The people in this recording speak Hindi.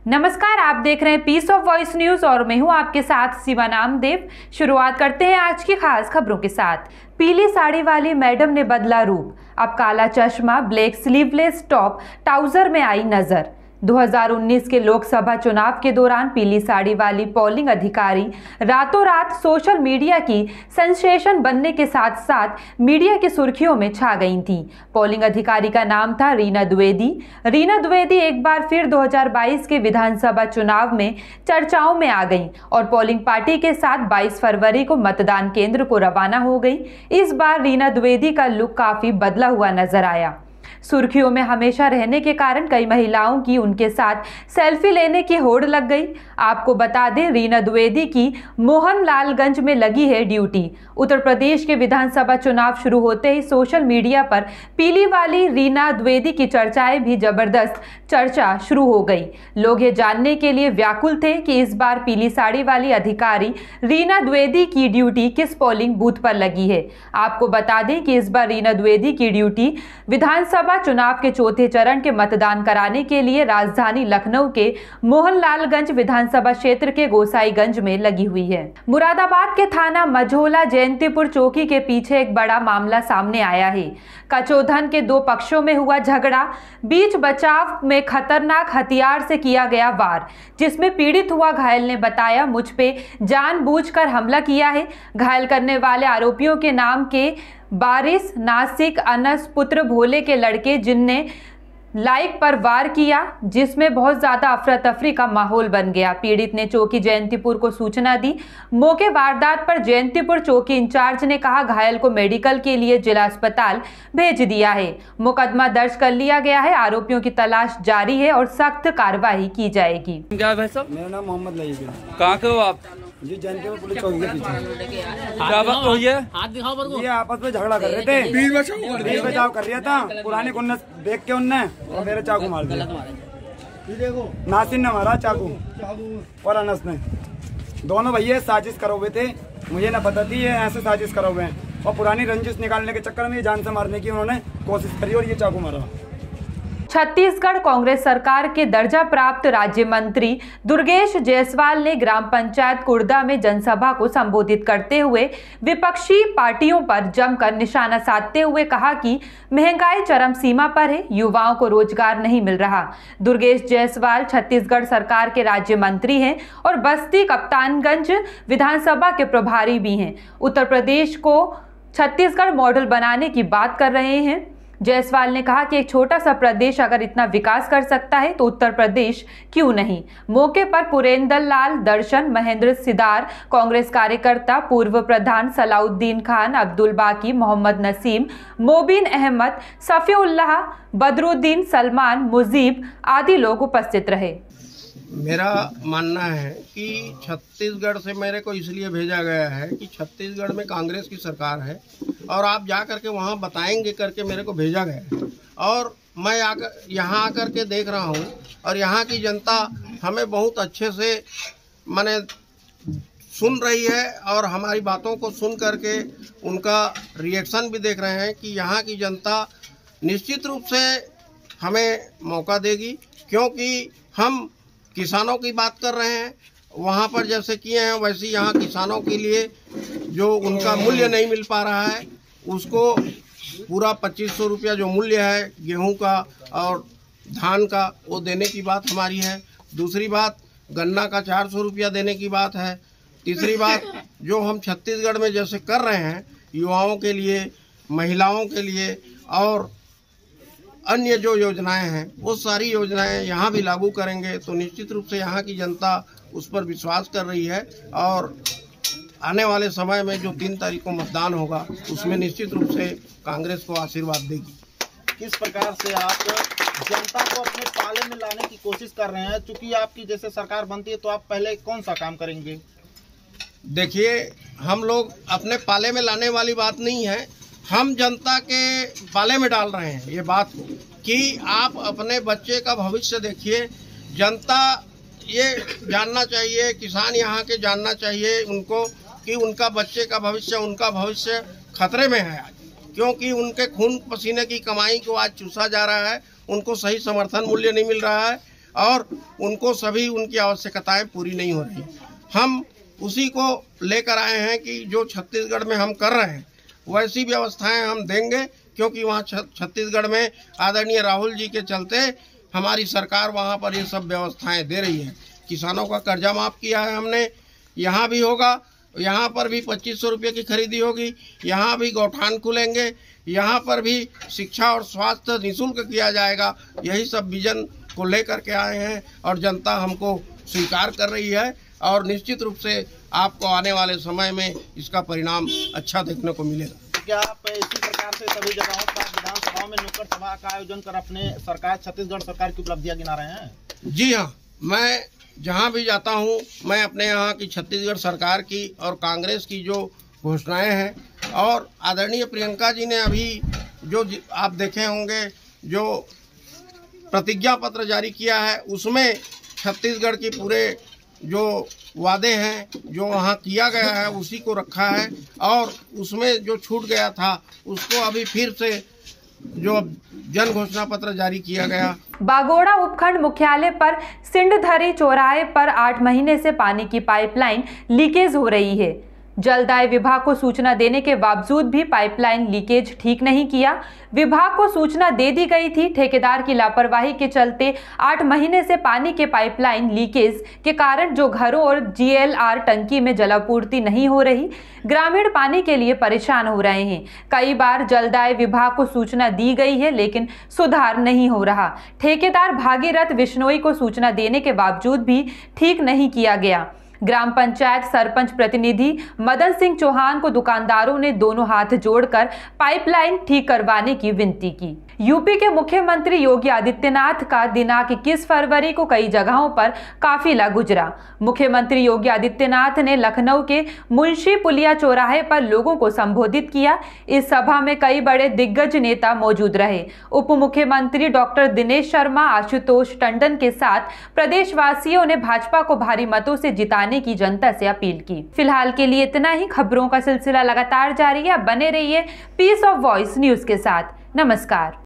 नमस्कार, आप देख रहे हैं पीस ऑफ वॉइस न्यूज और मैं हूं आपके साथ शिवा नामदेव। शुरुआत करते हैं आज की खास खबरों के साथ। पीली साड़ी वाली मैडम ने बदला रूप, अब काला चश्मा, ब्लैक स्लीवलेस टॉप, ट्राउजर में आई नजर। 2019 के लोकसभा चुनाव के दौरान पीली साड़ी वाली पोलिंग अधिकारी रातों रात सोशल मीडिया की सेंसेशन बनने के साथ साथ मीडिया की सुर्खियों में छा गई थी। पोलिंग अधिकारी का नाम था रीना द्विवेदी। रीना द्विवेदी एक बार फिर 2022 के विधानसभा चुनाव में चर्चाओं में आ गई और पोलिंग पार्टी के साथ 22 फरवरी को मतदान केंद्र को रवाना हो गई। इस बार रीना द्विवेदी का लुक काफी बदला हुआ नजर आया। सुर्खियों में हमेशा रहने के कारण कई महिलाओं की उनके साथ सेल्फी लेने की होड़ लग गई। आपको बता दें, रीना द्विवेदी की मोहनलालगंज में लगी है ड्यूटी। उत्तर प्रदेश के विधानसभा चुनाव शुरू होते ही सोशल मीडिया पर पीली वाली रीना द्विवेदी की चर्चाएं भी जबरदस्त चर्चा शुरू हो गई। लोग ये जानने के लिए व्याकुल थे कि इस बार पीली साड़ी वाली अधिकारी रीना द्विवेदी की ड्यूटी किस पोलिंग बूथ पर लगी है। आपको बता दें कि इस बार रीना द्विवेदी की ड्यूटी विधानसभा चुनाव के चौथे चरण के मतदान कराने के लिए राजधानी लखनऊ के मोहनलालगंज विधानसभा क्षेत्र के गोसाईगंज में लगी हुई है। मुरादाबाद के थाना मझोला जयंतीपुर चौकी के पीछे एक बड़ा मामला सामने आया है। कचौधन के दो पक्षों में हुआ झगड़ा, बीच बचाव में खतरनाक हथियार से किया गया वार, जिसमें पीड़ित हुआ घायल ने बताया, मुझ पे जानबूझकर हमला किया है। घायल करने वाले आरोपियों के नाम के बारिश नासिक अनस पुत्र भोले के लड़के, जिनने लाइक पर वार किया, जिसमें बहुत ज्यादा अफरा तफरी का माहौल बन गया। पीड़ित ने चौकी जयंतीपुर को सूचना दी। मौके वारदात पर जयंतीपुर चौकी इंचार्ज ने कहा, घायल को मेडिकल के लिए जिला अस्पताल भेज दिया है। मुकदमा दर्ज कर लिया गया है। आरोपियों की तलाश जारी है और सख्त कार्रवाई की जाएगी। क्या भाई साहब? मेरा नाम मोहम्मद लईक है। कहाँ के हो आप? जी जयंतीपुर पुलिस चौकी के पीछे। क्या बात हुई है? ये आपस में झगड़ा कर रहे थे, बीच बचाव कर रहा था। पुरानी कुन्नस देख के उनने और मेरे चाकू मार दिया। नासिर ने मारा चाकू और अनस ने। दोनों भैया साजिश करे हुए थे, मुझे न पता थी ये ऐसे साजिश करे हुए हैं और पुरानी रंजिश निकालने के चक्कर में जान से मारने की उन्होंने कोशिश करी और ये चाकू मारा। छत्तीसगढ़ कांग्रेस सरकार के दर्जा प्राप्त राज्य मंत्री दुर्गेश जायसवाल ने ग्राम पंचायत कुर्दा में जनसभा को संबोधित करते हुए विपक्षी पार्टियों पर जमकर निशाना साधते हुए कहा कि महंगाई चरम सीमा पर है, युवाओं को रोजगार नहीं मिल रहा। दुर्गेश जायसवाल छत्तीसगढ़ सरकार के राज्य मंत्री हैं और बस्ती कप्तानगंज विधानसभा के प्रभारी भी हैं। उत्तर प्रदेश को छत्तीसगढ़ मॉडल बनाने की बात कर रहे हैं। जायसवाल ने कहा कि एक छोटा सा प्रदेश अगर इतना विकास कर सकता है तो उत्तर प्रदेश क्यों नहीं। मौके पर पुरेंदर लाल दर्शन, महेंद्र सिदार, कांग्रेस कार्यकर्ता, पूर्व प्रधान सलाउद्दीन खान, अब्दुल बाकी, मोहम्मद नसीम, मोबिन अहमद, सफीउल्लाह, बदरुद्दीन, सलमान, मुजीब आदि लोग उपस्थित रहे। मेरा मानना है कि छत्तीसगढ़ से मेरे को इसलिए भेजा गया है कि छत्तीसगढ़ में कांग्रेस की सरकार है और आप जा करके वहाँ बताएंगे करके मेरे को भेजा गया है। और मैं यहाँ आकर के देख रहा हूँ और यहाँ की जनता हमें बहुत अच्छे से माने सुन रही है और हमारी बातों को सुन करके उनका रिएक्शन भी देख रहे हैं कि यहाँ की जनता निश्चित रूप से हमें मौका देगी, क्योंकि हम किसानों की बात कर रहे हैं। वहाँ पर जैसे किए हैं वैसे यहाँ किसानों के लिए जो उनका मूल्य नहीं मिल पा रहा है, उसको पूरा 2500 रुपया जो मूल्य है गेहूं का और धान का, वो देने की बात हमारी है। दूसरी बात, गन्ना का 400 रुपया देने की बात है। तीसरी बात, जो हम छत्तीसगढ़ में जैसे कर रहे हैं युवाओं के लिए, महिलाओं के लिए और अन्य जो योजनाएं हैं वो सारी योजनाएं यहाँ भी लागू करेंगे तो निश्चित रूप से यहाँ की जनता उस पर विश्वास कर रही है और आने वाले समय में जो 3 तारीख को मतदान होगा उसमें निश्चित रूप से कांग्रेस को आशीर्वाद देगी। किस प्रकार से आप जनता को अपने पाले में लाने की कोशिश कर रहे हैं? चूंकि आपकी जैसे सरकार बनती है तो आप पहले कौन सा काम करेंगे? देखिए, हम लोग अपने पाले में लाने वाली बात नहीं है, हम जनता के पाले में डाल रहे हैं ये बात कि आप अपने बच्चे का भविष्य देखिए। जनता ये जानना चाहिए, किसान यहाँ के जानना चाहिए उनको कि उनका बच्चे का भविष्य, उनका भविष्य खतरे में है आज, क्योंकि उनके खून पसीने की कमाई को आज चूसा जा रहा है, उनको सही समर्थन मूल्य नहीं मिल रहा है और उनको सभी उनकी आवश्यकताएं पूरी नहीं हो रही। हम उसी को लेकर आए हैं कि जो छत्तीसगढ़ में हम कर रहे हैं वैसी व्यवस्थाएं हम देंगे, क्योंकि वहाँ छत्तीसगढ़ में आदरणीय राहुल जी के चलते हमारी सरकार वहाँ पर ये सब व्यवस्थाएं दे रही है। किसानों का कर्जा माफ़ किया है हमने, यहाँ भी होगा, यहाँ पर भी 2500 रुपये की खरीदी होगी, यहाँ भी गौठान खुलेंगे, यहाँ पर भी शिक्षा और स्वास्थ्य निःशुल्क किया जाएगा। यही सब विजन को लेकर के आए हैं और जनता हमको स्वीकार कर रही है और निश्चित रूप से आपको आने वाले समय में इसका परिणाम अच्छा देखने को मिलेगा। क्या आप इसी प्रकार से सभी जगहों पर विधानसभाओं में नुक्कड़ सभा का आयोजन कर अपने सरकार छत्तीसगढ़ सरकार की उपलब्धियां गिना रहे हैं? जी हाँ, मैं जहाँ भी जाता हूँ मैं अपने यहाँ की छत्तीसगढ़ सरकार की और कांग्रेस की जो घोषणाएं हैं और आदरणीय प्रियंका जी ने अभी जो आप देखे होंगे जो प्रतिज्ञा पत्र जारी किया है उसमें छत्तीसगढ़ की पूरे जो वादे हैं जो वहाँ किया गया है उसी को रखा है और उसमें जो छूट गया था उसको अभी फिर से जो जन घोषणा पत्र जारी किया गया। बागोड़ा उपखंड मुख्यालय पर सिंडधरी चौराहे पर 8 महीने से पानी की पाइपलाइन लीकेज हो रही है। जलदाय विभाग को सूचना देने के बावजूद भी पाइपलाइन लीकेज ठीक नहीं किया। विभाग को सूचना दे दी गई थी। ठेकेदार की लापरवाही के चलते 8 महीने से पानी के पाइपलाइन लीकेज के कारण जो घरों और GLR टंकी में जलापूर्ति नहीं हो रही, ग्रामीण पानी के लिए परेशान हो रहे हैं। कई बार जलदाय विभाग को सूचना दी गई है लेकिन सुधार नहीं हो रहा। ठेकेदार भागीरथ बिश्नोई को सूचना देने के बावजूद भी ठीक नहीं किया गया। ग्राम पंचायत सरपंच प्रतिनिधि मदन सिंह चौहान को दुकानदारों ने दोनों हाथ जोड़कर पाइपलाइन ठीक करवाने की विनती की। यूपी के मुख्यमंत्री योगी आदित्यनाथ का दिनांक 21 फरवरी को कई जगहों पर काफिला गुजरा। मुख्यमंत्री योगी आदित्यनाथ ने लखनऊ के मुंशी पुलिया चौराहे पर लोगों को संबोधित किया। इस सभा में कई बड़े दिग्गज नेता मौजूद रहे। उप मुख्यमंत्री डॉक्टर दिनेश शर्मा, आशुतोष टंडन के साथ प्रदेशवासियों ने भाजपा को भारी मतों से जिताने की जनता से अपील की। फिलहाल के लिए इतना ही। खबरों का सिलसिला लगातार जारी है। बने रहिए पीस ऑफ वॉइस न्यूज के साथ। नमस्कार।